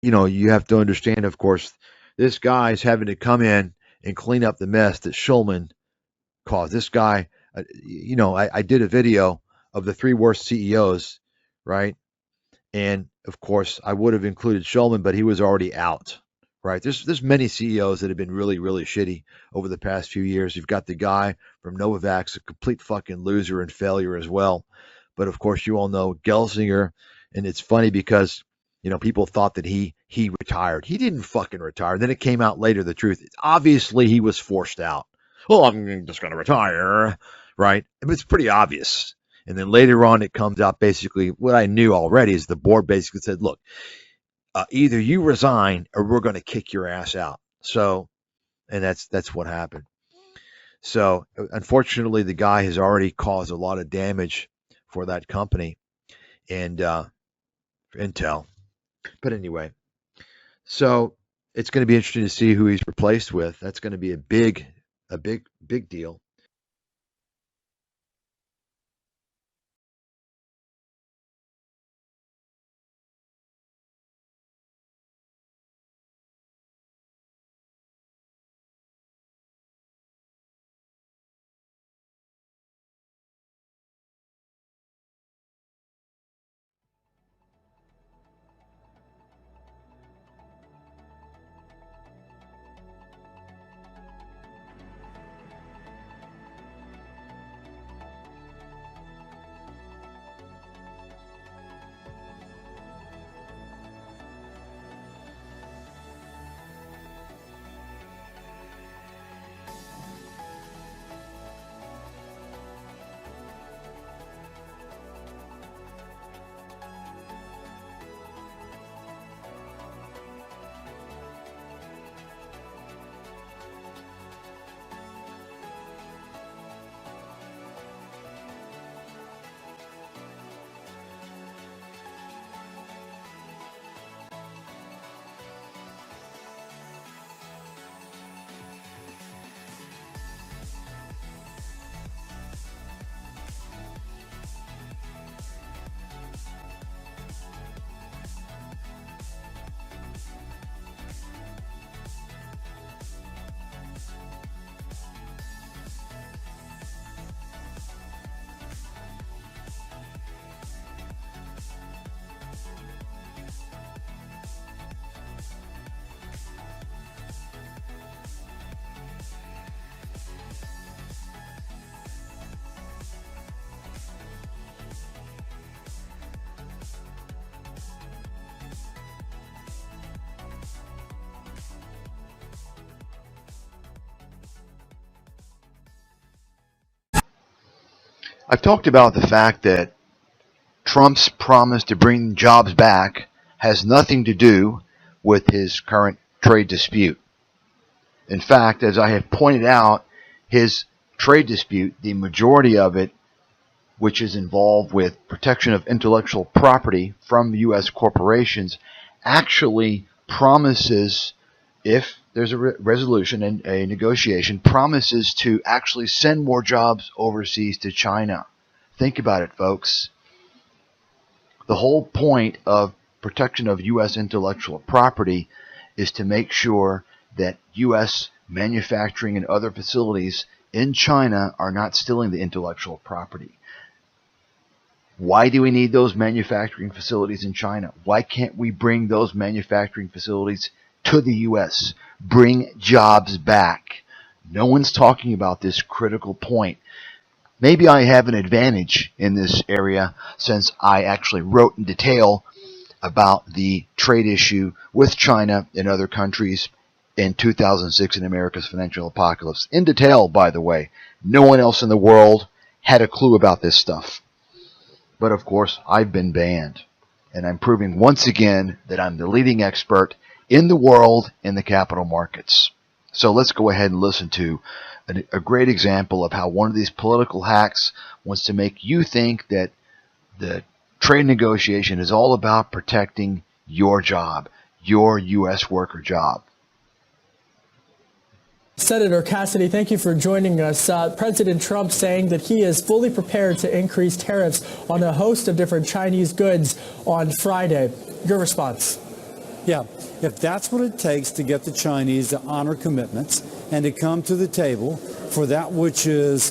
you have to understand, of course, this guy's having to come in and clean up the mess that Schulman caused. This guy, I did a video of the 3 worst CEOs, right? And of course, I would have included Schulman, but he was already out, right? There's many CEOs that have been really, really shitty over the past few years. You've got the guy from Novavax, a complete fucking loser and failure as well. But of course, you all know Gelsinger, and it's funny because people thought that he retired. He didn't fucking retire. Then it came out later, the truth. Obviously, he was forced out. Well, I'm just going to retire, right? It's pretty obvious. And then later on, it comes out basically what I knew already is the board basically said, look, either you resign or we're going to kick your ass out. So, and that's what happened. So, unfortunately, the guy has already caused a lot of damage for that company and Intel. But anyway, so it's going to be interesting to see who he's replaced with. That's going to be a big deal. I've talked about the fact that Trump's promise to bring jobs back has nothing to do with his current trade dispute. In fact, as I have pointed out, his trade dispute, the majority of it, which is involved with protection of intellectual property from U.S. corporations, actually promises, if there's a resolution and a negotiation, promises to actually send more jobs overseas to China. Think about it, folks. The whole point of protection of U.S. intellectual property is to make sure that U.S. manufacturing and other facilities in China are not stealing the intellectual property. Why do we need those manufacturing facilities in China? Why can't we bring those manufacturing facilities to the U.S.? Bring jobs back. No one's talking about this critical point. Maybe I have an advantage in this area since I actually wrote in detail about the trade issue with China and other countries in 2006 in America's Financial Apocalypse. In detail, by the way. No one else in the world had a clue about this stuff. But of course, I've been banned. And I'm proving once again that I'm the leading expert in the world in the capital markets. So let's go ahead and listen to a great example of how one of these political hacks wants to make you think that the trade negotiation is all about protecting your job, your U.S. worker job. Senator Cassidy, thank you for joining us. President Trump saying that he is fully prepared to increase tariffs on a host of different Chinese goods on Friday. Your response? Yeah, if that's what it takes to get the Chinese to honor commitments and to come to the table for that which is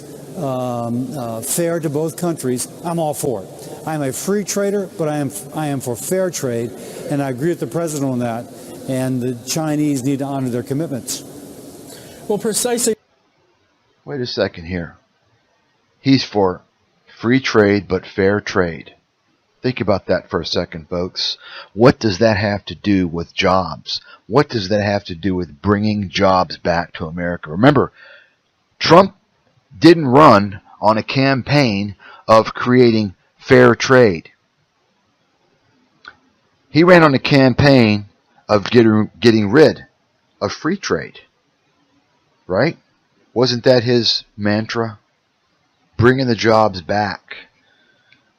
fair to both countries, I'm all for it. I'm a free trader, but I am for fair trade, and I agree with the president on that. And the Chinese need to honor their commitments. Well, precisely. Wait a second here. He's for free trade, but fair trade. Think about that for a second, folks. What does that have to do with jobs? What does that have to do with bringing jobs back to America? Remember, Trump didn't run on a campaign of creating fair trade. He ran on a campaign of getting rid of free trade. Right? Wasn't that his mantra? Bringing the jobs back.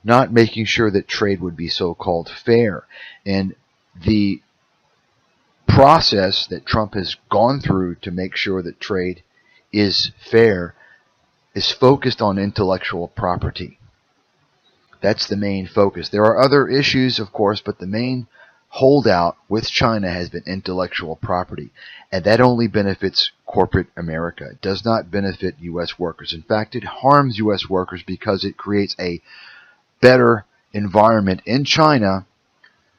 Not making sure that trade would be so-called fair. And the process that Trump has gone through to make sure that trade is fair is focused on intellectual property. That's the main focus. There are other issues, of course, but the main holdout with China has been intellectual property. And that only benefits corporate America. It does not benefit U.S. workers. In fact, it harms U.S. workers because it creates a better environment in China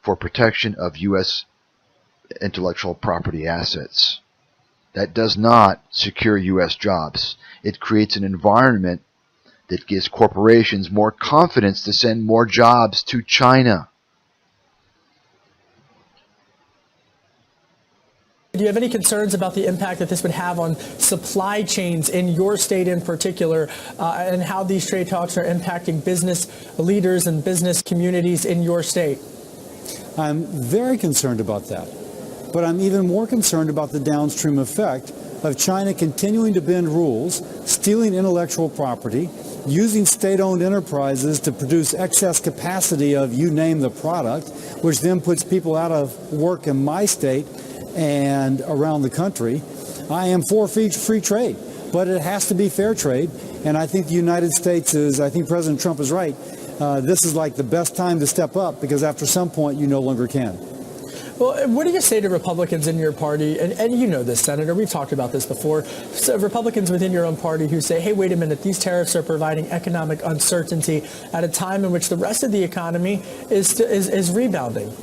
for protection of U.S. intellectual property assets. That does not secure U.S. jobs. It creates an environment that gives corporations more confidence to send more jobs to China. Do you have any concerns about the impact that this would have on supply chains in your state in particular, and how these trade talks are impacting business leaders and business communities in your state? I'm very concerned about that. But I'm even more concerned about the downstream effect of China continuing to bend rules, stealing intellectual property, using state-owned enterprises to produce excess capacity of you name the product, which then puts people out of work in my state and around the country. I am for free trade, but it has to be fair trade. And I think the United States I think President Trump is right. This is like the best time to step up, because after some point you no longer can. Well, what do you say to Republicans in your party, and you know this, Senator, we've talked about this before, so Republicans within your own party who say, hey, wait a minute, these tariffs are providing economic uncertainty at a time in which the rest of the economy is rebounding?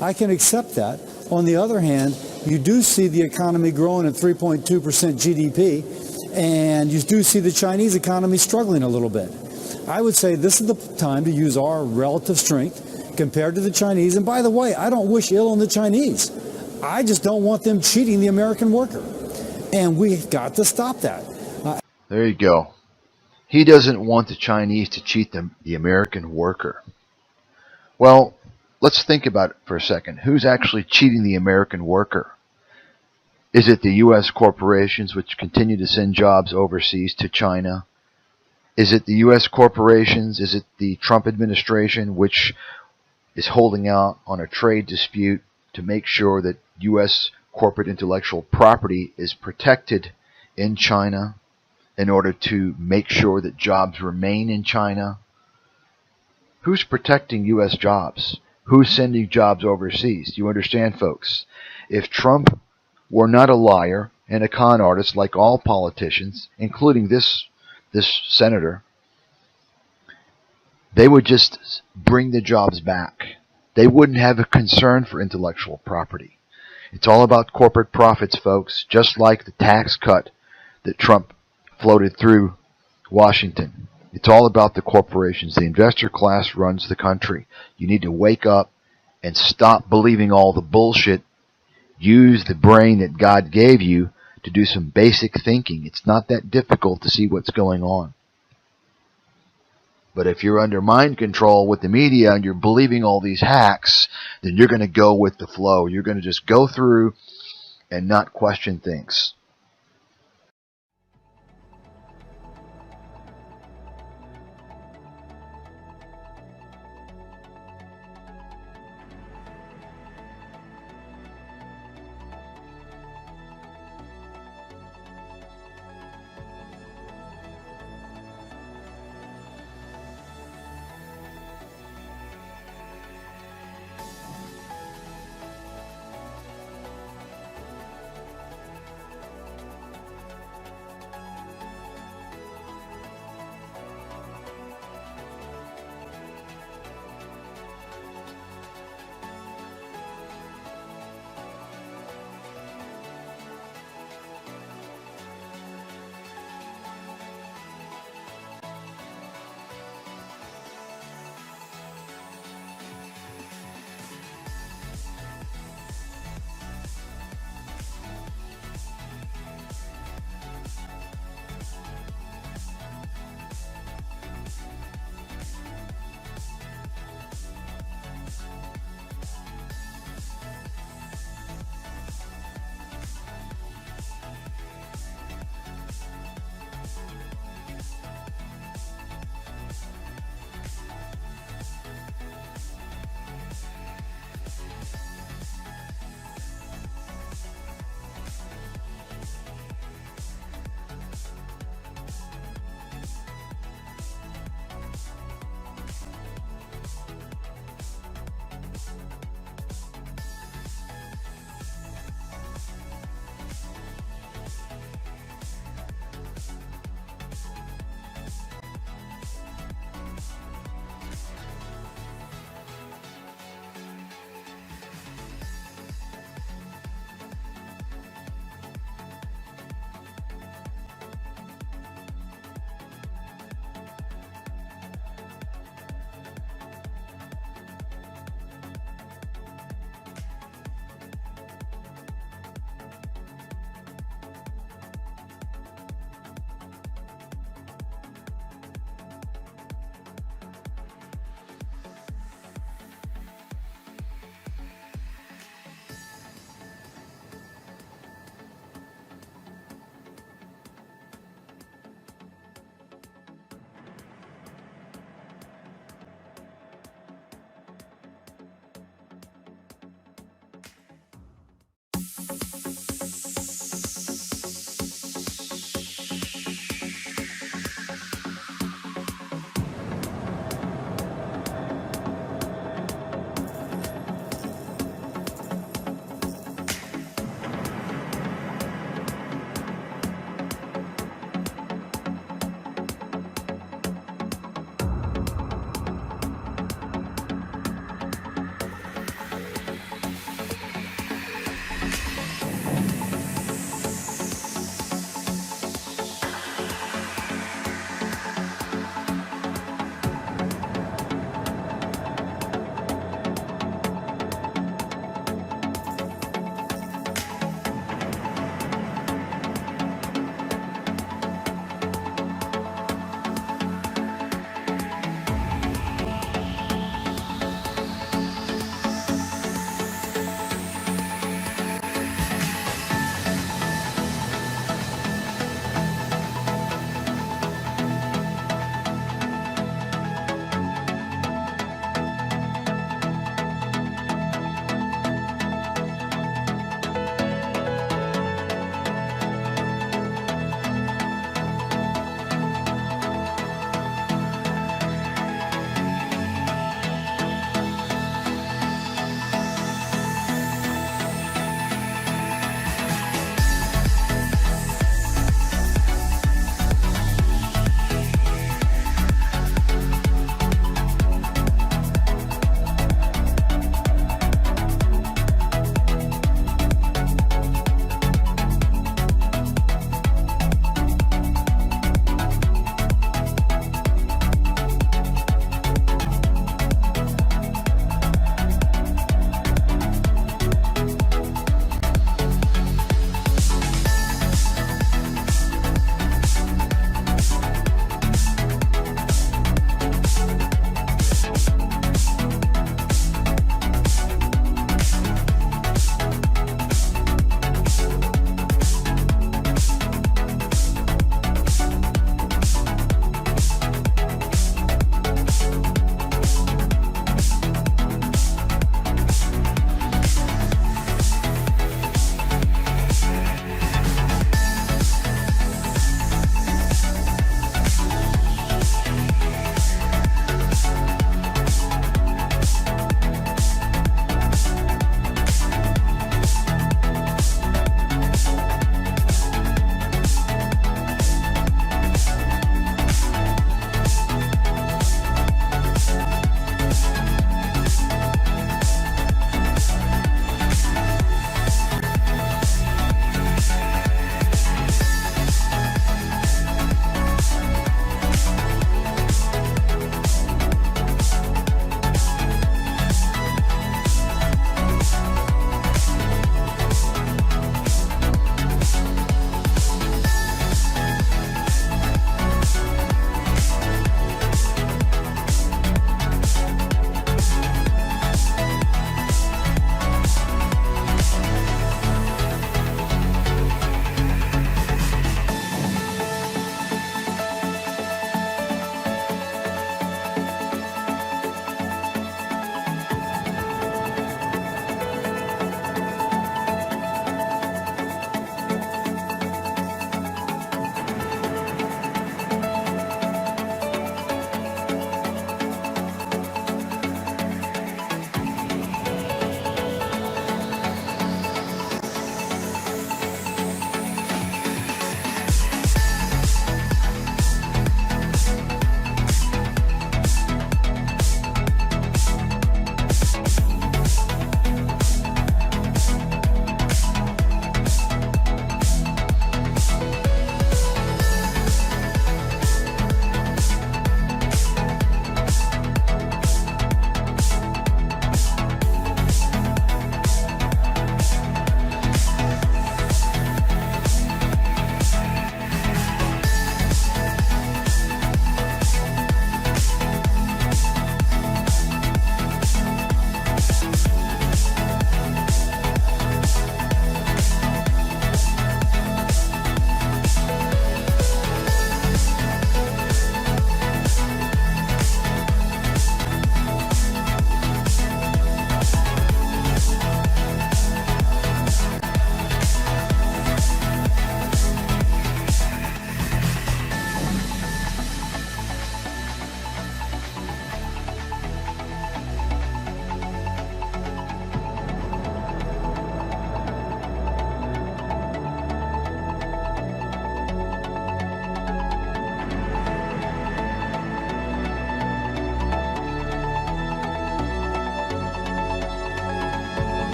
I can accept that. On the other hand, you do see the economy growing at 3.2% GDP, and you do see the Chinese economy struggling a little bit. I would say this is the time to use our relative strength compared to the Chinese. And by the way, I don't wish ill on the Chinese. I just don't want them cheating the American worker. And we've got to stop that. There you go. He doesn't want the Chinese to cheat the American worker. Well, let's think about it for a second. Who's actually cheating the American worker? Is it the U.S. corporations which continue to send jobs overseas to China? Is it the U.S. corporations? Is it the Trump administration which is holding out on a trade dispute to make sure that U.S. corporate intellectual property is protected in China in order to make sure that jobs remain in China? Who's protecting U.S. jobs? Who's sending jobs overseas? Do you understand, folks? If Trump were not a liar and a con artist like all politicians, including this senator, they would just bring the jobs back. They wouldn't have a concern for intellectual property. It's all about corporate profits, folks, just like the tax cut that Trump floated through Washington. It's all about the corporations. The investor class runs the country. You need to wake up and stop believing all the bullshit. Use the brain that God gave you to do some basic thinking. It's not that difficult to see what's going on. But if you're under mind control with the media and you're believing all these hacks, then you're going to go with the flow. You're going to just go through and not question things.